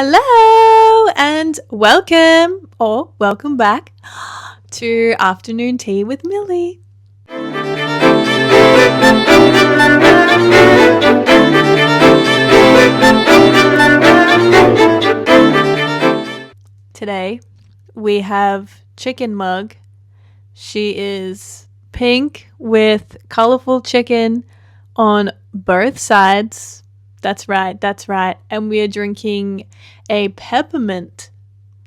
Hello and welcome back to Afternoon Tea with Millie. Today we have Chicken Mug. She is pink with colorful chicken on both sides. That's right. And we are drinking a peppermint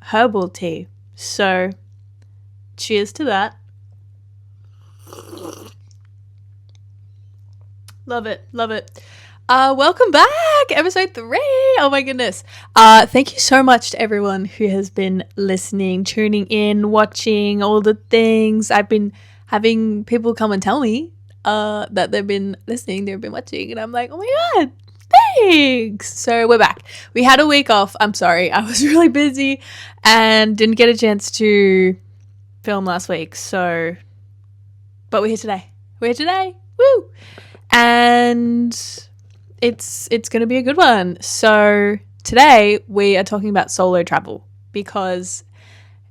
herbal tea. So, cheers to that. Love it. Welcome back, episode 3. Oh my goodness. Thank you so much to everyone who has been listening, tuning in, watching, all the things. I've been having people come and tell me that they've been listening, they've been watching, and I'm like, oh my god. Thanks. So we're back. We had a week off. I'm sorry. I was really busy and didn't get a chance to film last week. But we're here today. Woo! And it's going to be a good one. So today we are talking about solo travel because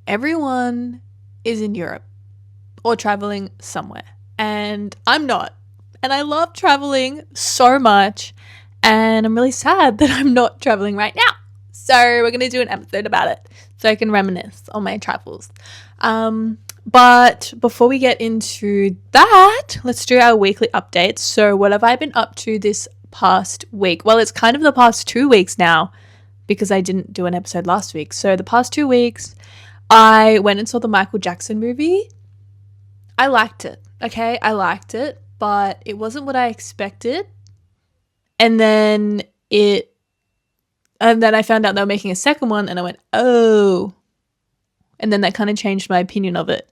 everyone is in Europe or traveling somewhere. And I'm not. And I love traveling so much. And I'm really sad that I'm not traveling right now. So we're going to do an episode about it so I can reminisce on my travels. But before we get into that, let's do our weekly updates. So what have I been up to this past week? Well, it's kind of the past 2 weeks now because I didn't do an episode last week. So the past 2 weeks, I went and saw the Michael Jackson movie. I liked it. Okay, I liked it, but it wasn't what I expected. And then I found out they were making a second one and I went, oh. And then that kind of changed my opinion of it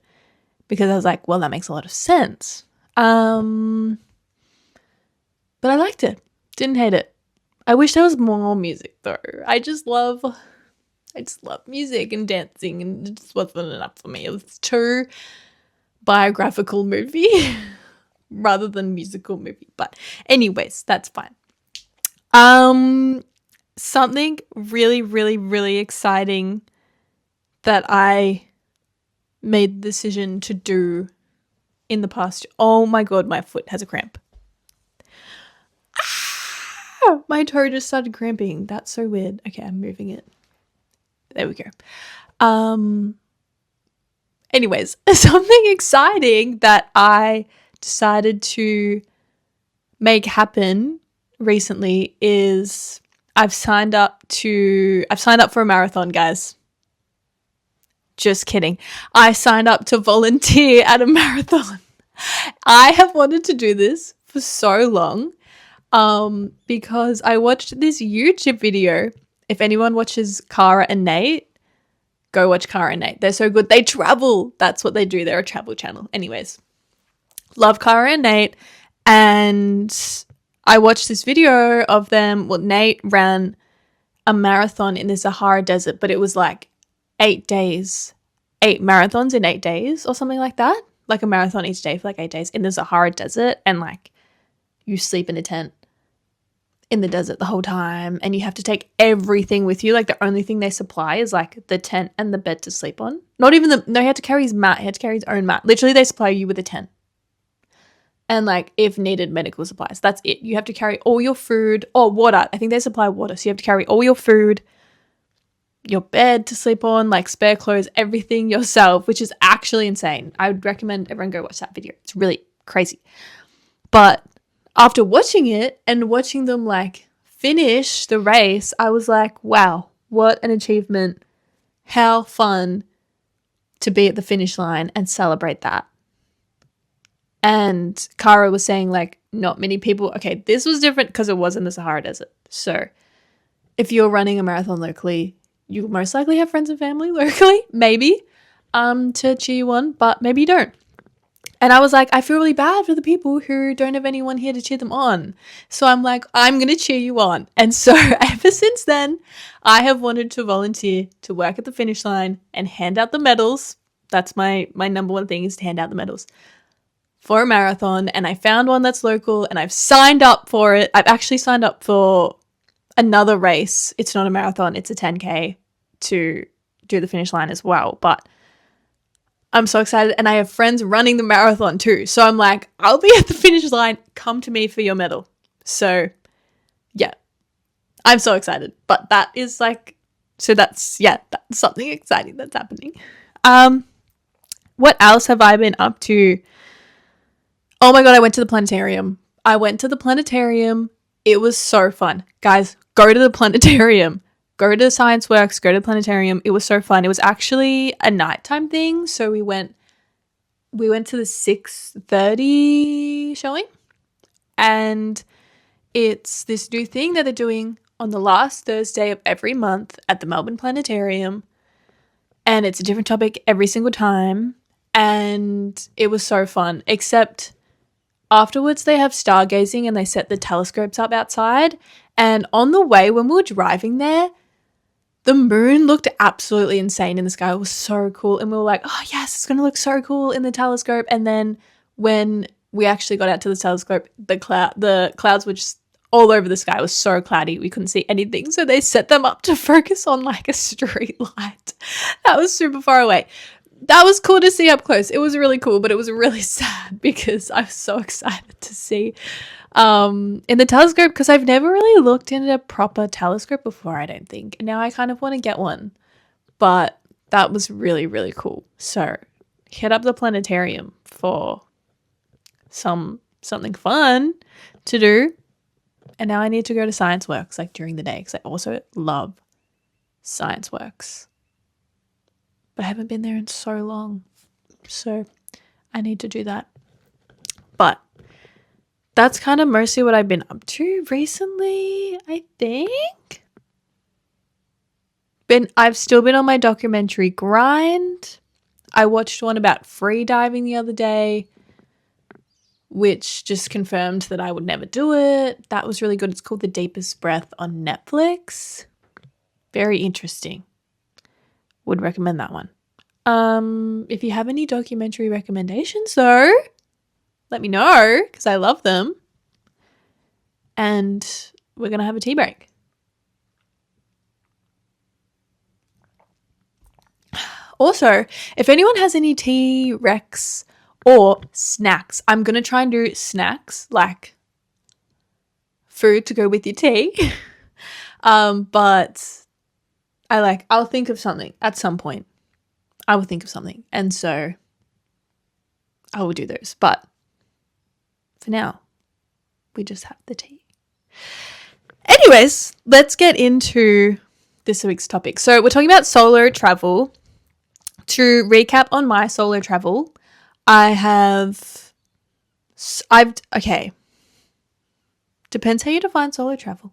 because I was like, well, that makes a lot of sense. But I liked it. Didn't hate it. I wish there was more music though. I just love music and dancing, and it just wasn't enough for me. It was too biographical movie rather than musical movie. But anyways, that's fine. Something really, really, really exciting that I made the decision to do in the past. Oh my god, my foot has a cramp. My toe just started cramping. That's so weird. Okay, I'm moving it. There we go. Anyways, something exciting that I decided to make happen recently is I've signed up for a marathon, guys. Just kidding. I signed up to volunteer at a marathon. I have wanted to do this for so long because I watched this YouTube video. If anyone watches Cara and Nate, go watch Cara and Nate. They're so good. They travel. That's what they do. They're a travel channel. Anyways, love Cara and Nate. And I watched this video of them. Well, Nate ran a marathon in the Sahara Desert, but it was like 8 days, 8 marathons in 8 days or something like that. Like a marathon each day for like 8 days in the Sahara Desert. And like you sleep in a tent in the desert the whole time and you have to take everything with you. Like the only thing they supply is like the tent and the bed to sleep on. Not even he had to carry his mat. He had to carry his own mat. Literally they supply you with a tent. And like if needed medical supplies, that's it. You have to carry all your food or water. I think they supply water. So you have to carry all your food, your bed to sleep on, like spare clothes, everything yourself, which is actually insane. I would recommend everyone go watch that video. It's really crazy. But after watching it and watching them like finish the race, I was like, wow, what an achievement. How fun to be at the finish line and celebrate that. And Cara was saying like not many people, okay, this was different because it was in the Sahara Desert. So if you're running a marathon locally, you most likely have friends and family locally, maybe, to cheer you on, but maybe you don't. And I was like, I feel really bad for the people who don't have anyone here to cheer them on. So I'm like, I'm going to cheer you on. And so ever since then, I have wanted to volunteer to work at the finish line and hand out the medals. That's my number one thing, is to hand out the medals for a marathon. And I found one that's local and I've signed up for it. I've actually signed up for another race. It's not a marathon, it's a 10K to do the finish line as well. But I'm so excited, and I have friends running the marathon too. So I'm like, I'll be at the finish line. Come to me for your medal. So yeah, I'm so excited. But that is like, so that's something exciting that's happening. What else have I been up to? Oh my God, I went to the planetarium. It was so fun. Guys, go to the planetarium. Go to Science Works, go to the planetarium. It was so fun. It was actually a nighttime thing. So we went to the 6:30 showing. And it's this new thing that they're doing on the last Thursday of every month at the Melbourne Planetarium. And it's a different topic every single time. And it was so fun. Except afterwards they have stargazing and they set the telescopes up outside. And on the way when we were driving there, the moon looked absolutely insane in the sky. It was so cool. And we were like, oh yes, it's going to look so cool in the telescope. And then when we actually got out to the telescope, the clouds were just all over the sky. It was so cloudy. We couldn't see anything. So they set them up to focus on like a street light. That was super far away. That was cool to see up close. It was really cool, but it was really sad because I was so excited to see in the telescope, because I've never really looked into a proper telescope before, I don't think. And now I kind of want to get one. But that was really, really cool. So hit up the planetarium for something fun to do. And now I need to go to Science Works like during the day, because I also love Science Works. But I haven't been there in so long. So I need to do that. But that's kind of mostly what I've been up to recently, I think. I've still been on my documentary grind. I watched one about free diving the other day, which just confirmed that I would never do it. That was really good. It's called The Deepest Breath on Netflix. Very interesting. Would recommend that one. If you have any documentary recommendations though, let me know, because I love them. And we're going to have a tea break. Also, if anyone has any tea recs or snacks, I'm going to try and do snacks, like food to go with your tea. But I'll think of something at some point. I will think of something. And so I will do those. But for now, we just have the tea. Anyways, let's get into this week's topic. So we're talking about solo travel. To recap on my solo travel, okay. Depends how you define solo travel.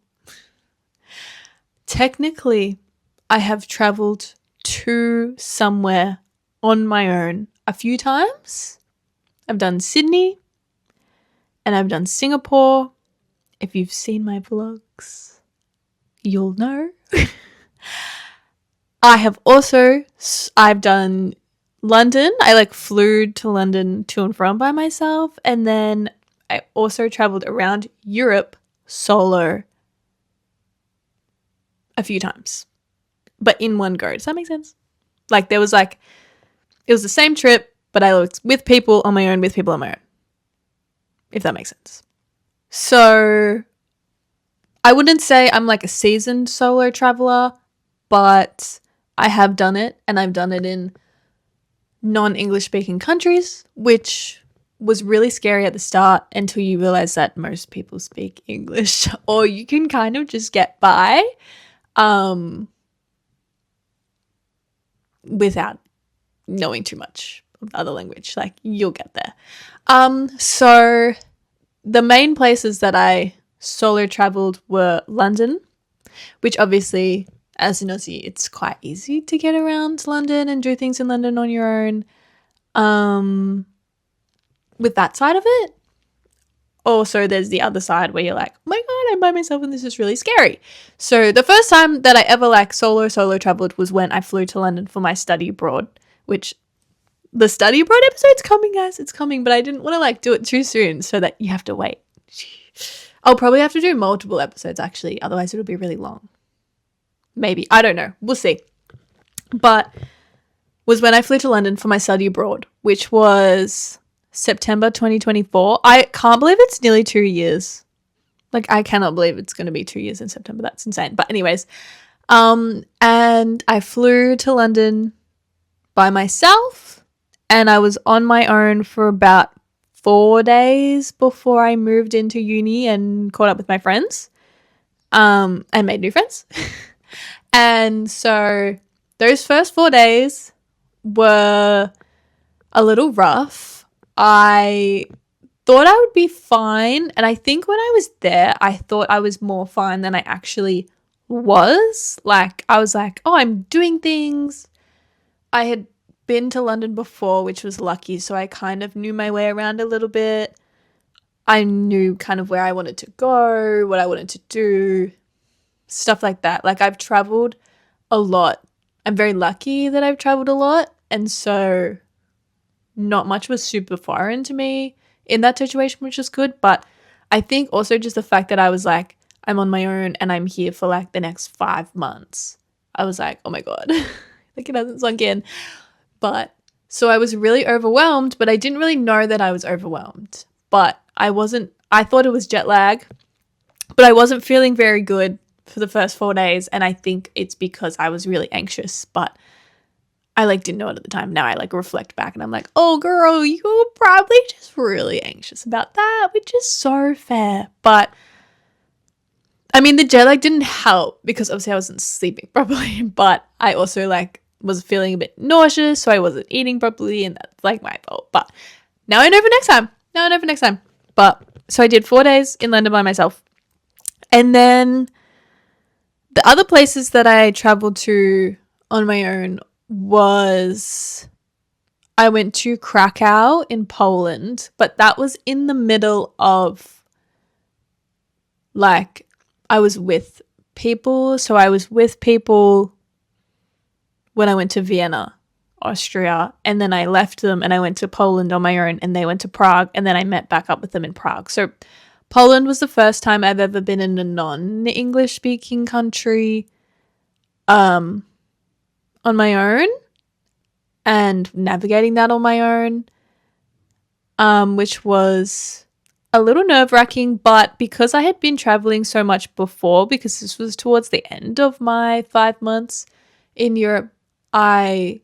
Technically, I have traveled to somewhere on my own a few times. I've done Sydney and I've done Singapore. If you've seen my vlogs, you'll know. I've done London. I flew to London to and from by myself. And then I also traveled around Europe solo a few times, but in one go. Does that make sense? It was the same trip, but I was with people on my own, if that makes sense. So I wouldn't say I'm a seasoned solo traveler, but I have done it, and I've done it in non-English speaking countries, which was really scary at the start until you realize that most people speak English, or you can kind of just get by without knowing too much of the other language. You'll get there. So the main places that I solo traveled were London, which obviously, as an Aussie, it's quite easy to get around London and do things in London on your own. With that side of it. Also, there's the other side where you're like, oh my God, I'm by myself and this is really scary. So the first time that I ever solo traveled was when I flew to London for my study abroad, which the study abroad episode's coming, guys. It's coming, but I didn't want to do it too soon so that you have to wait. I'll probably have to do multiple episodes actually, otherwise it'll be really long. Maybe. I don't know. We'll see. But was when I flew to London for my study abroad, which was September 2024. I can't believe it's nearly 2 years. Like, I cannot believe it's going to be 2 years in September. That's insane. But anyways, and I flew to London by myself, and I was on my own for about 4 days before I moved into uni and caught up with my friends, and made new friends. And so those first 4 days were a little rough. I thought I would be fine, and I think when I was there, I thought I was more fine than I actually was. Like, I was like, oh, I'm doing things. I had been to London before, which was lucky, so I kind of knew my way around a little bit. I knew kind of where I wanted to go, what I wanted to do, stuff like that. Like, I've traveled a lot. I'm very lucky that I've traveled a lot, and so not much was super foreign to me in that situation, which is good. But I think also just the fact that I was like, I'm on my own and I'm here for like the next 5 months. I was like, oh my God, like it hasn't sunk in. But so I was really overwhelmed, but I didn't really know that I was overwhelmed. But I thought it was jet lag, but I wasn't feeling very good for the first 4 days. And I think it's because I was really anxious, but I like didn't know it at the time. Now I like reflect back and I'm like, oh girl, you were probably just really anxious about that, which is so fair. But I mean, the jet lag didn't help because obviously I wasn't sleeping properly, but I also like was feeling a bit nauseous, so I wasn't eating properly, and that's like my fault. But now I know for next time. But so I did 4 days in London by myself. And then the other places that I traveled to on my own was I went to Krakow in Poland, but that was in the middle of like I was with people. So I was with people when I went to Vienna, Austria, and then I left them and I went to Poland on my own, and they went to Prague, and then I met back up with them in Prague. So Poland was the first time I've ever been in a non-English speaking country on my own and navigating that on my own, which was a little nerve-wracking. But because I had been traveling so much before, because this was towards the end of my 5 months in Europe, I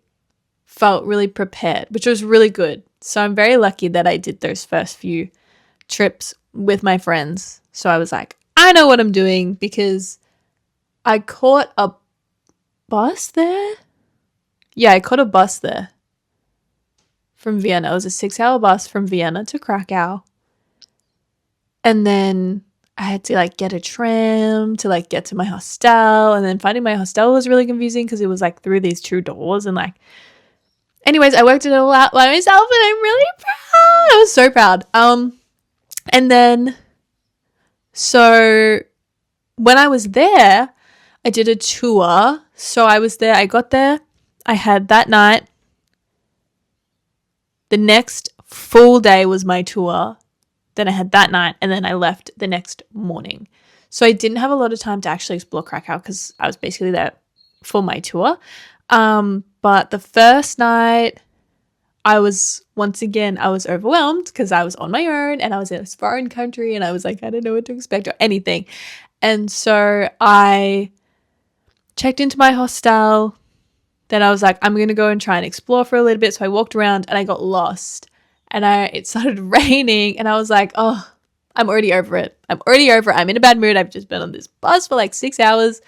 felt really prepared, which was really good. So I'm very lucky that I did those first few trips with my friends. So I was like, I know what I'm doing, because I caught a bus there. Yeah, I caught a bus there from Vienna. It was a 6-hour bus from Vienna to Krakow. And then I had to like get a tram to like get to my hostel. And then finding my hostel was really confusing because it was like through these 2 doors. And like, anyways, I worked it all out by myself, and I'm really proud. I was so proud. And then, so when I was there, I did a tour. So I was there, I got there, I had that night. The next full day was my tour. Then I had that night, and then I left the next morning. So I didn't have a lot of time to actually explore Krakow because I was basically there for my tour. But the first night, I was overwhelmed because I was on my own and I was in a foreign country, and I was like, I don't know what to expect or anything. And so I checked into my hostel. Then I was like, I'm going to go and try and explore for a little bit. So I walked around and I got lost, and it started raining, and I was like, oh, I'm already over it. I'm in a bad mood. I've just been on this bus for like 6 hours.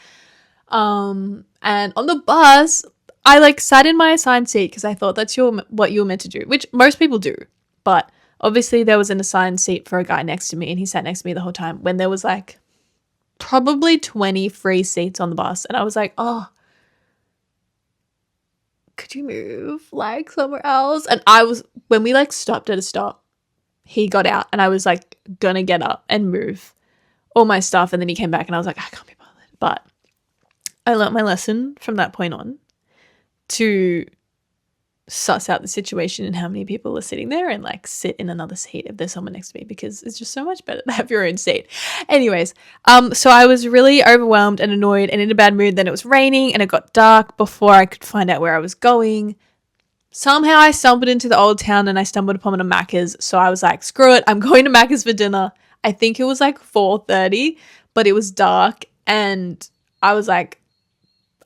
And on the bus, I like sat in my assigned seat because I thought that's what you were meant to do, which most people do. But obviously there was an assigned seat for a guy next to me, and he sat next to me the whole time when there was like probably 20 free seats on the bus. And I was like, oh, could you move like somewhere else? And when we like stopped at a stop, he got out, and I was like gonna get up and move all my stuff. And then he came back, and I was like, I can't be bothered. But I learnt my lesson from that point on to suss out the situation and how many people are sitting there and like sit in another seat if there's someone next to me, because it's just so much better to have your own seat. Anyways, so I was really overwhelmed and annoyed and in a bad mood. Then it was raining and it got dark before I could find out where I was going. Somehow I stumbled into the old town and I stumbled upon a Macca's. So I was like, screw it, I'm going to Macca's for dinner. I think it was like 4:30, but it was dark and I was like,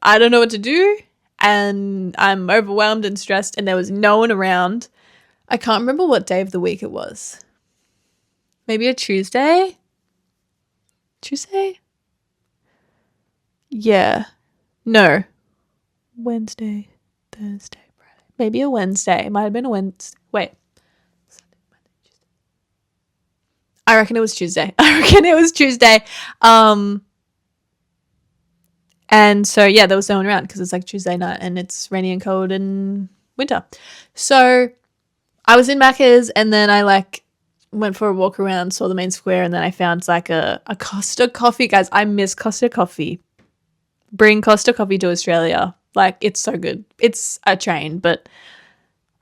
I don't know what to do. And I'm overwhelmed and stressed and there was no one around. I can't remember what day of the week it was. Maybe a Tuesday? Tuesday? Yeah. No. Wednesday, Thursday, Friday. Maybe a Wednesday. It might have been a Wednesday. Wait. Sunday, Monday, Tuesday. I reckon it was Tuesday. And so, yeah, there was no one around because it's like Tuesday night and it's rainy and cold and winter. So I was in Macca's and then I like went for a walk around, saw the main square, and then I found like a Costa coffee. Guys, I miss Costa coffee. Bring Costa coffee to Australia. Like, it's so good. It's a chain, but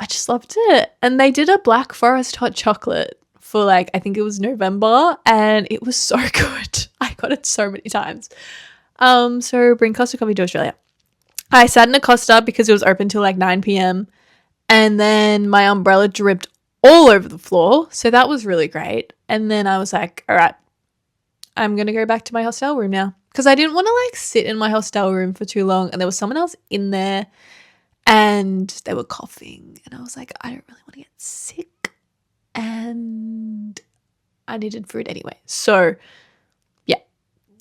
I just loved it. And they did a Black Forest hot chocolate for like, I think it was November, and it was so good. I got it so many times. So bring Costa coffee to Australia. I sat in a Costa because it was open till like 9 p.m. and then my umbrella dripped all over the floor. So that was really great. And then I was like, all right, I'm going to go back to my hostel room now. Because I didn't want to like sit in my hostel room for too long. And there was someone else in there and they were coughing. And I was like, I don't really want to get sick. And I needed food anyway. So yeah.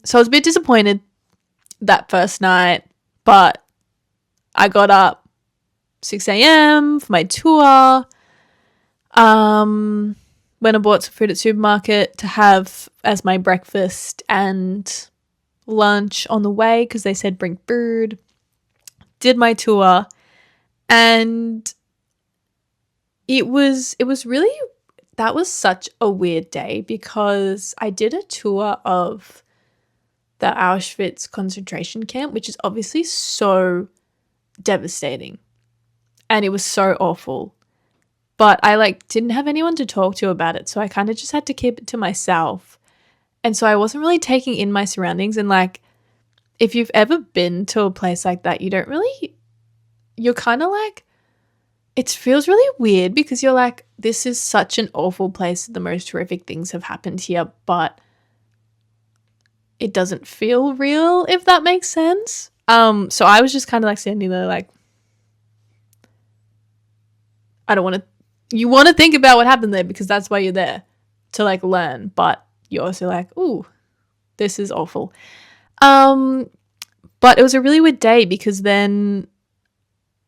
So I was a bit disappointed that first night. But I got up 6 a.m. for my tour. Went and bought some food at supermarket to have as my breakfast and lunch on the way because they said bring food. Did my tour and it was really, that was such a weird day because I did a tour of the Auschwitz concentration camp, which is obviously so devastating and it was so awful. But I like didn't have anyone to talk to about it, so I kind of just had to keep it to myself. And so I wasn't really taking in my surroundings. And like, if you've ever been to a place like that, you're kind of like, it feels really weird because you're like, this is such an awful place. The most horrific things have happened here, but it doesn't feel real, if that makes sense. So I was just kind of like standing there like, you want to think about what happened there because that's why you're there, to like learn, but you're also like, ooh, this is awful. But it was a really weird day because then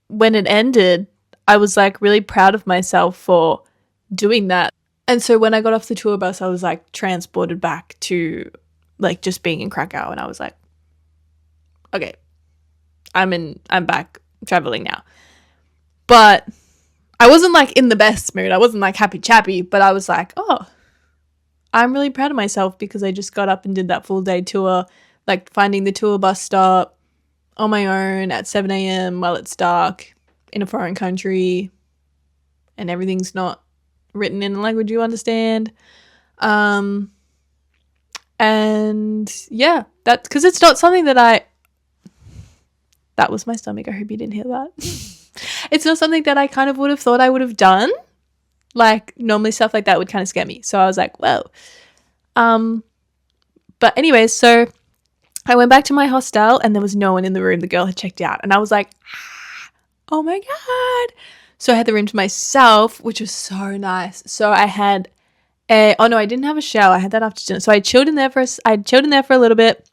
when it ended, I was like really proud of myself for doing that. And so when I got off the tour bus, I was like transported back to like just being in Krakow, and I was like, okay, I'm back traveling now. But I wasn't like in the best mood. I wasn't like happy chappy, but I was like, oh, I'm really proud of myself because I just got up and did that full day tour, like finding the tour bus stop on my own at 7 a.m. while it's dark in a foreign country and everything's not written in a language you understand. And yeah, that's because it's not something that was my stomach. I hope you didn't hear that. It's not something that I kind of would have thought I would have done. Like normally stuff like that would kind of scare me. So I was like, whoa. But anyways, so I went back to my hostel and there was no one in the room. The girl had checked out and I was like, oh my God. So I had the room to myself, which was so nice. So I had oh no, I didn't have a shower. I had that after dinner. So I chilled in there for a little bit.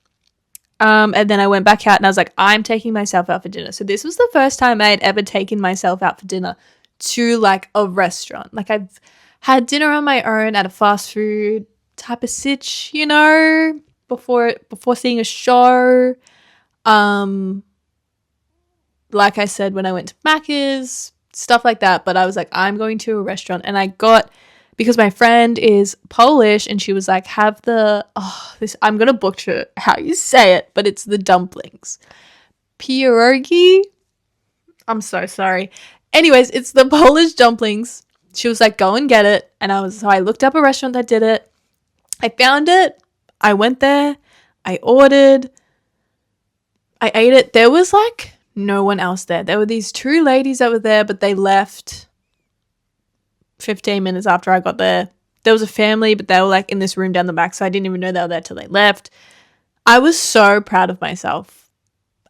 And then I went back out and I was like, I'm taking myself out for dinner. So this was the first time I had ever taken myself out for dinner to like a restaurant. Like I've had dinner on my own at a fast food type of sitch, you know, before seeing a show. Like I said, when I went to Macca's, stuff like that. But I was like, I'm going to a restaurant, and I got, because my friend is Polish and she was like, have the, I'm going to butcher how you say it, but it's the dumplings. Pierogi? I'm so sorry. Anyways, it's the Polish dumplings. She was like, go and get it. And so I looked up a restaurant that did it. I found it. I went there. I ordered. I ate it. There was like no one else there. There were these two ladies that were there, but they left 15 minutes after I got there. There was a family, but they were like in this room down the back, so I didn't even know they were there till they left. I was so proud of myself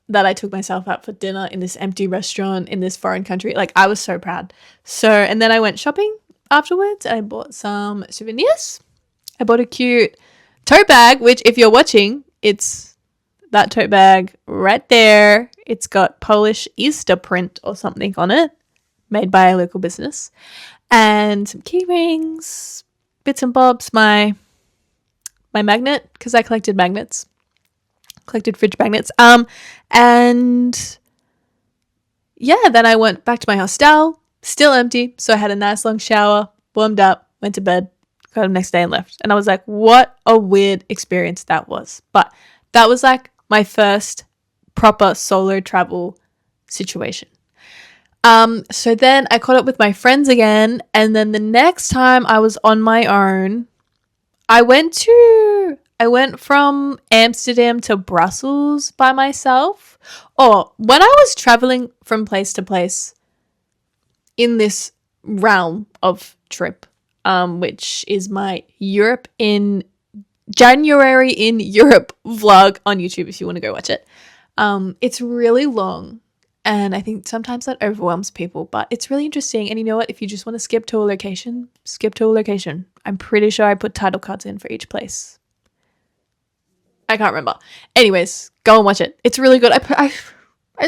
that I took myself out for dinner in this empty restaurant in this foreign country. Like, I was so proud. So, and then I went shopping afterwards. I bought some souvenirs. I bought a cute tote bag, which if you're watching, it's that tote bag right there. It's got Polish Easter print or something on it, made by a local business. And some key rings, bits and bobs, my magnet, because I collected magnets. Collected fridge magnets. And yeah, then I went back to my hostel, still empty. So I had a nice long shower, warmed up, went to bed, got up next day and left. And I was like, what a weird experience that was. But that was like my first proper solo travel situation. So then I caught up with my friends again. And then the next time I was on my own, I went from Amsterdam to Brussels by myself. Or when I was traveling from place to place in this realm of trip, which is my Europe in January in Europe vlog on YouTube if you want to go watch it. It's really long and I think sometimes that overwhelms people, but it's really interesting. And you know what? If you just want to skip to a location, skip to a location. I'm pretty sure I put title cards in for each place. I can't remember. Anyways, go and watch it. It's really good. I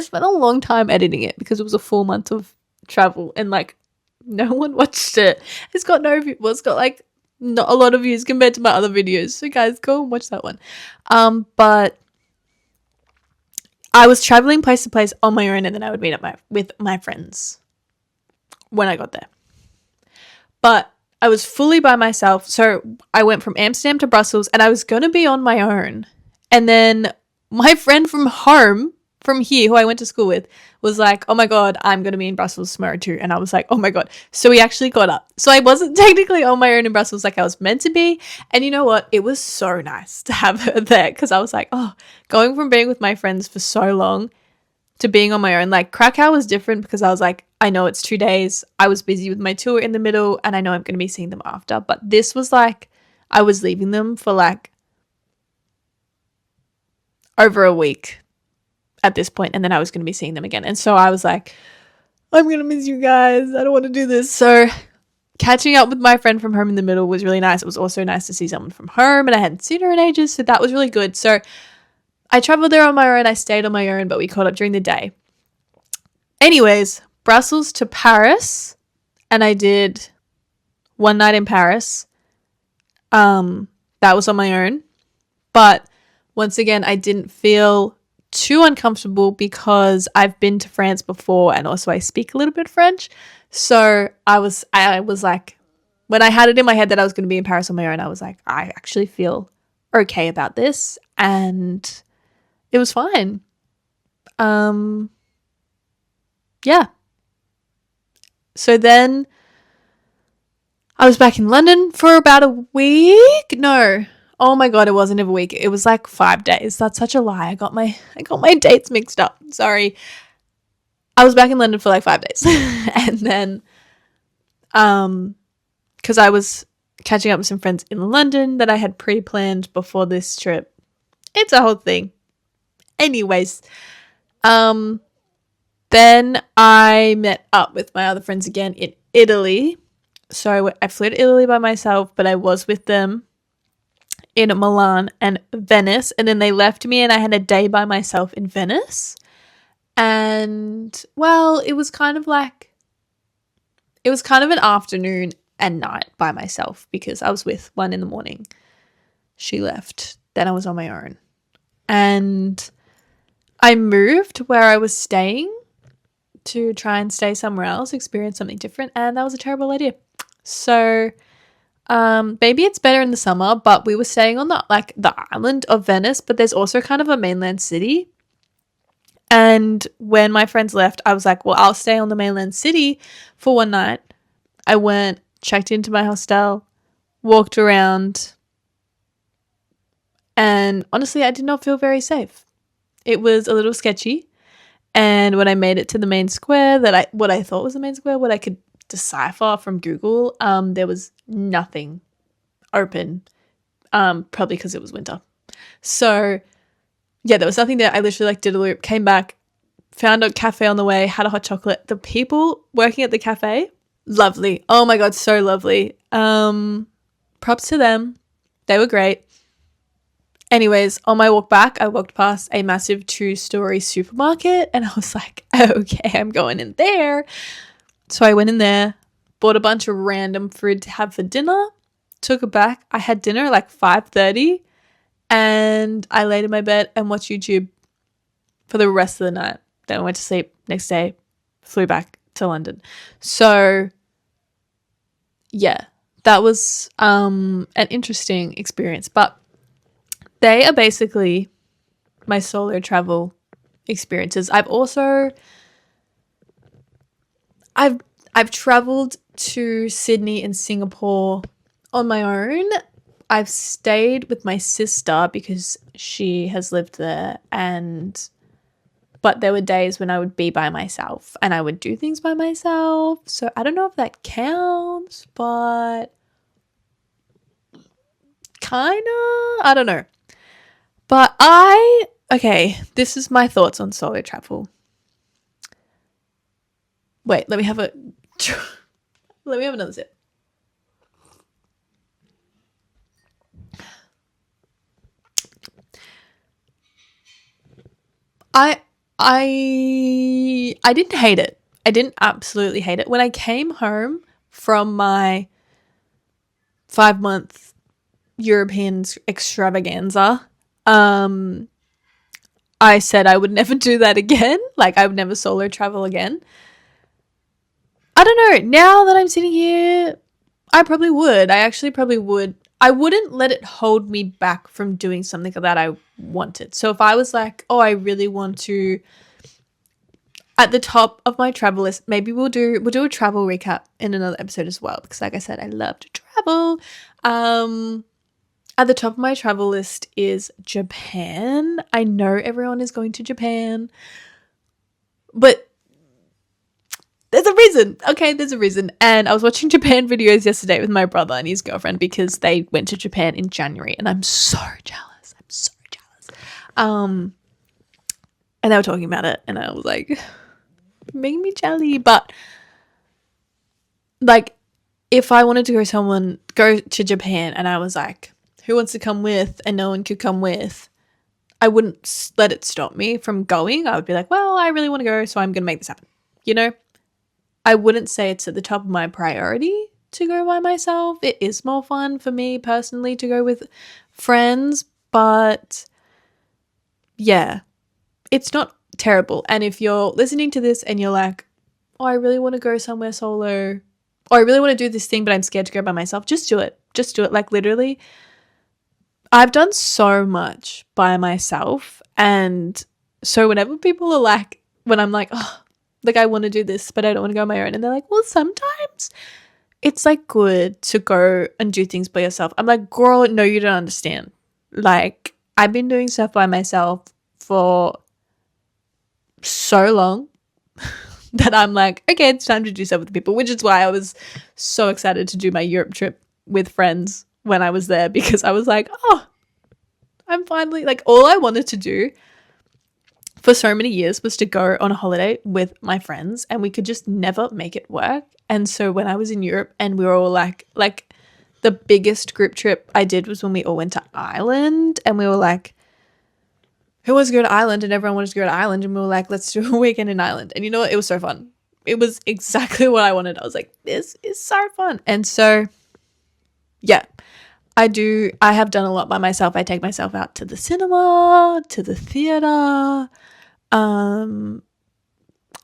spent a long time editing it because it was a full month of travel and like no one watched it. It's got no views. Well, it's got like not a lot of views compared to my other videos. So guys, go and watch that one. But I was traveling place to place on my own and then I would meet up with my friends when I got there. But I was fully by myself. So I went from Amsterdam to Brussels and I was going to be on my own. And then my friend from home, from here, who I went to school with, was like, oh my God, I'm going to be in Brussels tomorrow too. And I was like, oh my God. So we actually got up. So I wasn't technically on my own in Brussels like I was meant to be. And you know what? It was so nice to have her there because I was like, oh, going from being with my friends for so long to being on my own. Like Krakow was different because I was like, I know it's 2 days. I was busy with my tour in the middle and I know I'm going to be seeing them after. But this was like, I was leaving them for like over a week at this point, and then I was going to be seeing them again. And so I was like, I'm going to miss you guys. I don't want to do this. So catching up with my friend from home in the middle was really nice. It was also nice to see someone from home and I hadn't seen her in ages. So that was really good. So I traveled there on my own. I stayed on my own, but we caught up during the day. Anyways, Brussels to Paris, and I did one night in Paris. That was on my own. But once again, I didn't feel too uncomfortable because I've been to France before and also I speak a little bit French. So I was like, when I had it in my head that I was going to be in Paris on my own, I was like, I actually feel okay about this. And it was fine. Yeah. So then I was back in London for about a week. No. Oh my God, it wasn't even a week. It was like 5 days. That's such a lie. I got my dates mixed up. Sorry. I was back in London for like 5 days. And then because I was catching up with some friends in London that I had pre-planned before this trip. It's a whole thing. Anyways, then I met up with my other friends again in Italy. So I flew to Italy by myself, but I was with them in Milan and Venice, and then they left me and I had a day by myself in Venice. And well, it was kind of an afternoon and night by myself because I was with one in the morning. She left. Then I was on my own. And I moved where I was staying to try and stay somewhere else, experience something different, and that was a terrible idea. So maybe it's better in the summer, but we were staying on the island of Venice, but there's also kind of a mainland city. And when my friends left, I was like, well, I'll stay on the mainland city for one night. I went, checked into my hostel, walked around, and honestly, I did not feel very safe. It was a little sketchy. And when I made it to the main square, what I thought was the main square, what I could decipher from Google, there was nothing open, probably because it was winter. So yeah, there was nothing there. I literally like did a loop, came back, found a cafe on the way, had a hot chocolate. The people working at the cafe, lovely. Oh my God, so lovely. Props to them. They were great. Anyways, on my walk back, I walked past a massive 2-story supermarket and I was like, okay, I'm going in there. So I went in there, bought a bunch of random food to have for dinner, took it back. I had dinner at like 5:30 and I laid in my bed and watched YouTube for the rest of the night. Then I went to sleep. Next day, flew back to London. So yeah, that was an interesting experience. But they are basically my solo travel experiences. I've traveled to Sydney and Singapore on my own. I've stayed with my sister because she has lived there, but there were days when I would be by myself and I would do things by myself. So I don't know if that counts, but kind of, I don't know. But okay, this is my thoughts on solo travel. Wait, let me have another sip. I didn't hate it. I didn't absolutely hate it. When I came home from my 5-month European extravaganza, I said I would never do that again. Like, I would never solo travel again. I don't know. Now that I'm sitting here, I probably would. I actually probably would. I wouldn't let it hold me back from doing something that I wanted. So if I was like, oh, I really want to, at the top of my travel list, maybe we'll do a travel recap in another episode as well. Because like I said, I love to travel. At the top of my travel list is Japan. I know everyone is going to Japan, but there's a reason. Okay, there's a reason. And I was watching Japan videos yesterday with my brother and his girlfriend because they went to Japan in January and I'm so jealous. And they were talking about it and I was like, make me jelly. But like, if I wanted to go to Japan and I was like, who wants to come with, and no one could come with, I wouldn't let it stop me from going. I would be like, well, I really want to go, so I'm going to make this happen. You know, I wouldn't say it's at the top of my priority to go by myself. It is more fun for me personally to go with friends, but yeah, it's not terrible. And if you're listening to this and you're like, oh, I really want to go somewhere solo, or I really want to do this thing, but I'm scared to go by myself, just do it. Just do it. Like, literally, I've done so much by myself. And so whenever people are like, when I'm like, oh, like I want to do this, but I don't want to go on my own. And they're like, well, sometimes it's like good to go and do things by yourself. I'm like, girl, no, you don't understand. Like, I've been doing stuff by myself for so long that I'm like, okay, it's time to do stuff with people, which is why I was so excited to do my Europe trip with friends when I was there, because I was like, oh, I'm finally, like, all I wanted to do for so many years was to go on a holiday with my friends and we could just never make it work. And so when I was in Europe and we were all like the biggest group trip I did was when we all went to Ireland and we were like, who wants to go to Ireland? And everyone wanted to go to Ireland and we were like, let's do a weekend in Ireland. And you know what? It was so fun. It was exactly what I wanted. I was like, this is so fun. And so, yeah, I have done a lot by myself. I take myself out to the cinema, to the theater.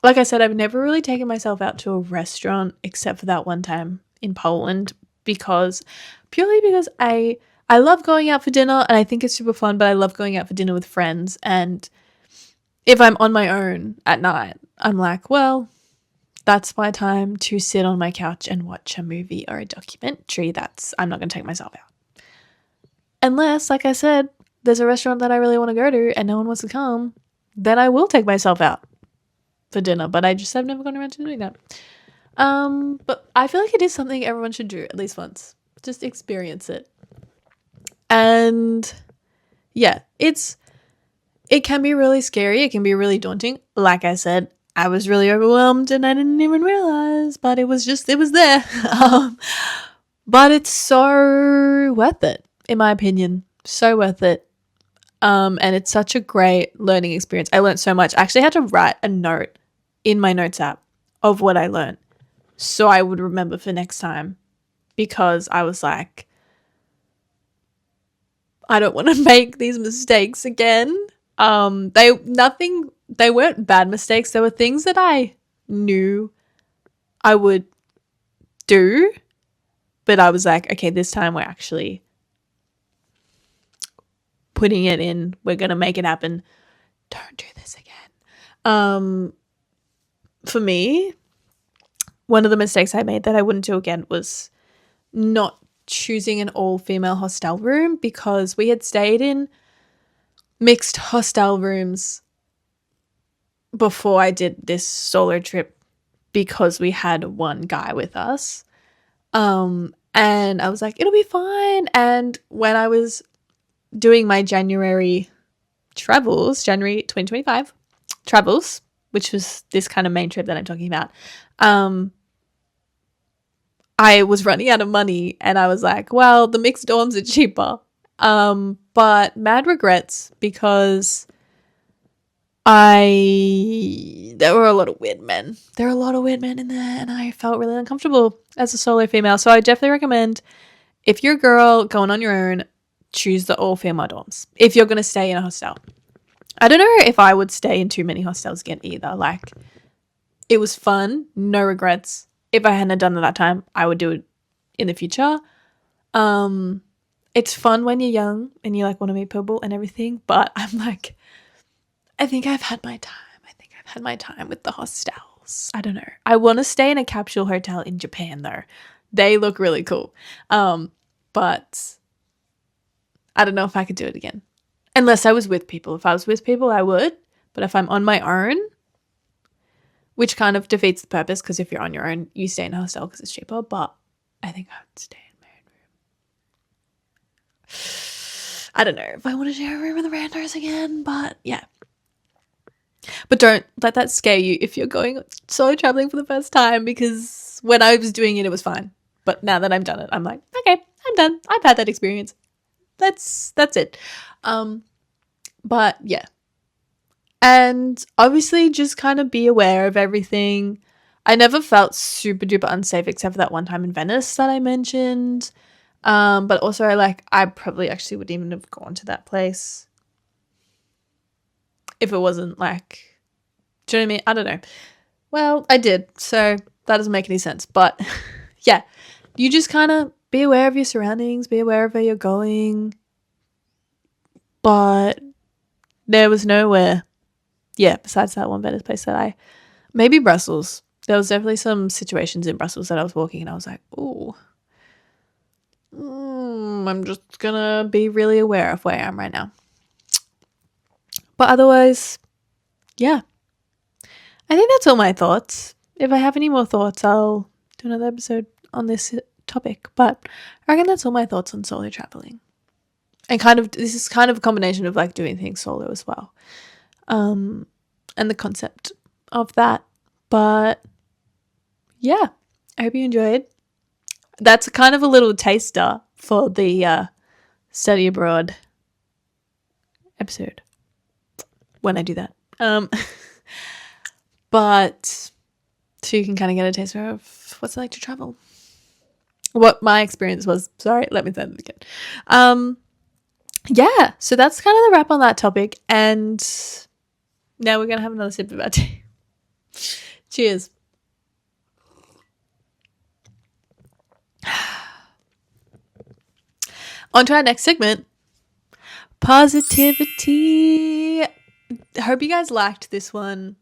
Like I said, I've never really taken myself out to a restaurant except for that one time in Poland purely because I love going out for dinner and I think it's super fun, but I love going out for dinner with friends. And if I'm on my own at night, I'm like, well, that's my time to sit on my couch and watch a movie or a documentary. I'm not going to take myself out. Unless, like I said, there's a restaurant that I really want to go to and no one wants to come, then I will take myself out for dinner. But I just have never gone around to doing that. But I feel like it is something everyone should do at least once. Just experience it. And yeah, it can be really scary. It can be really daunting. Like I said, I was really overwhelmed and I didn't even realize, but it was there. But it's so worth it, in my opinion. So worth it. And it's such a great learning experience. I learned so much. I actually had to write a note in my notes app of what I learned so I would remember for next time, because I was like, I don't want to make these mistakes again. They weren't bad mistakes. There were things that I knew I would do, but I was like, okay, this time we're actually putting it in. We're going to make it happen. Don't do this again. For me, one of the mistakes I made that I wouldn't do again was not choosing an all-female hostel room, because we had stayed in mixed hostel rooms before I did this solo trip because we had one guy with us. And I was like, it'll be fine. And when I was doing my January 2025 travels, which was this kind of main trip that I'm talking about, I was running out of money and I was like, well, the mixed dorms are cheaper. But mad regrets, because there were a lot of weird men. There are a lot of weird men in there and I felt really uncomfortable as a solo female. So I definitely recommend, if you're a girl going on your own, choose the all female dorms if you're going to stay in a hostel. I don't know if I would stay in too many hostels again either. Like, it was fun, no regrets. If I hadn't done it that time, I would do it in the future. It's fun when you're young and you like want to meet people and everything, but I'm like, I think I've had my time. I think I've had my time with the hostels. I don't know. I want to stay in a capsule hotel in Japan though. They look really cool. But I don't know if I could do it again. Unless I was with people. If I was with people, I would. But if I'm on my own, which kind of defeats the purpose, because if you're on your own, you stay in a hostel because it's cheaper. But I think I would stay in my own room. I don't know if I want to share a room with the randos again, but yeah. But don't let that scare you if you're going solo traveling for the first time, because when I was doing it, it was fine. But now that I've done it, I'm like, okay, I'm done. I've had that experience. That's it. But yeah. And obviously just kind of be aware of everything. I never felt super duper unsafe except for that one time in Venice that I mentioned. But also I probably actually wouldn't even have gone to that place if it wasn't like, do you know what I mean? I don't know. Well, I did, so that doesn't make any sense. But yeah, you just kind of be aware of your surroundings, be aware of where you're going. But there was nowhere, besides that one Venice place maybe Brussels. There was definitely some situations in Brussels that I was walking and I was like, ooh, I'm just gonna be really aware of where I am right now. But otherwise, yeah, I think that's all my thoughts. If I have any more thoughts, I'll do another episode on this topic. But I reckon that's all my thoughts on solo traveling. And this is kind of a combination of like doing things solo as well. And the concept of that. But yeah, I hope you enjoyed. That's kind of a little taster for the study abroad episode when I do that. But so you can kind of get a taste of what's it like to travel. What my experience was. Sorry, let me say that again. Yeah, so that's kind of the wrap on that topic. And now we're going to have another sip of our tea. Cheers. On to our next segment. Positivity. hope you guys liked this one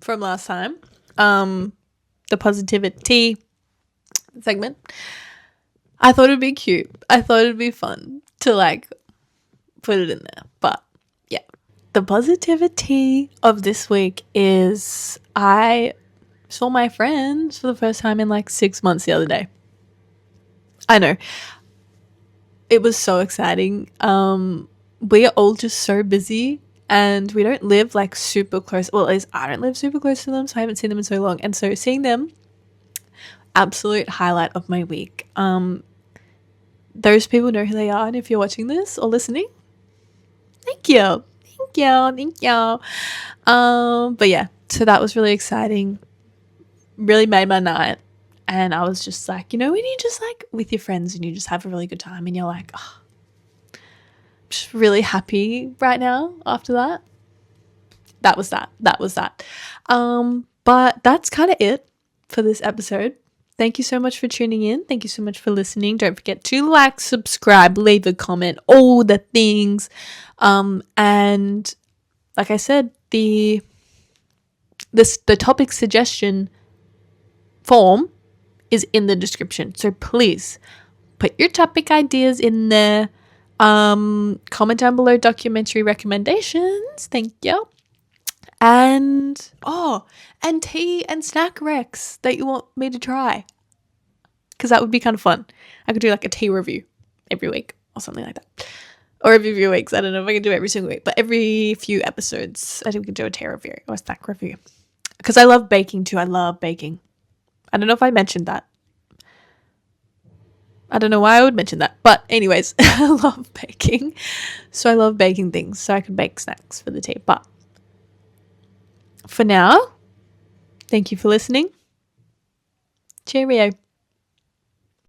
from last time. The positivity segment. I thought it'd be cute. I thought it'd be fun to like put it in there. But yeah. The positivity of this week is I saw my friends for the first time in like 6 months the other day. I know. It was so exciting. We are all just so busy and we don't live like super close. Well, at least I don't live super close to them, so I haven't seen them in so long. And so seeing them, absolute highlight of my week. Those people know who they are, and if you're watching this or listening, thank you. Thank you. But yeah, so that was really exciting. Really made my night. And I was just like, when you just like with your friends and you just have a really good time and you're like, oh, I'm just really happy right now after that. That was that. But that's kind of it for this episode. Thank you so much for tuning in. Thank you so much for listening. Don't forget to like, subscribe, leave a comment, all the things. And like I said, the topic suggestion form is in the description. So please put your topic ideas in there. Comment down below documentary recommendations. Thank you. And tea and snack recs that you want me to try. Because that would be kind of fun. I could do like a tea review every week or something like that. Or every few weeks. I don't know if I can do it every single week. But every few episodes, I think we could do a tea review or a snack review. Because I love baking too. I love baking. I don't know if I mentioned that. I don't know why I would mention that. But anyways, I love baking. So I love baking things. So I could bake snacks for the tea. But for now, thank you for listening. Cheerio.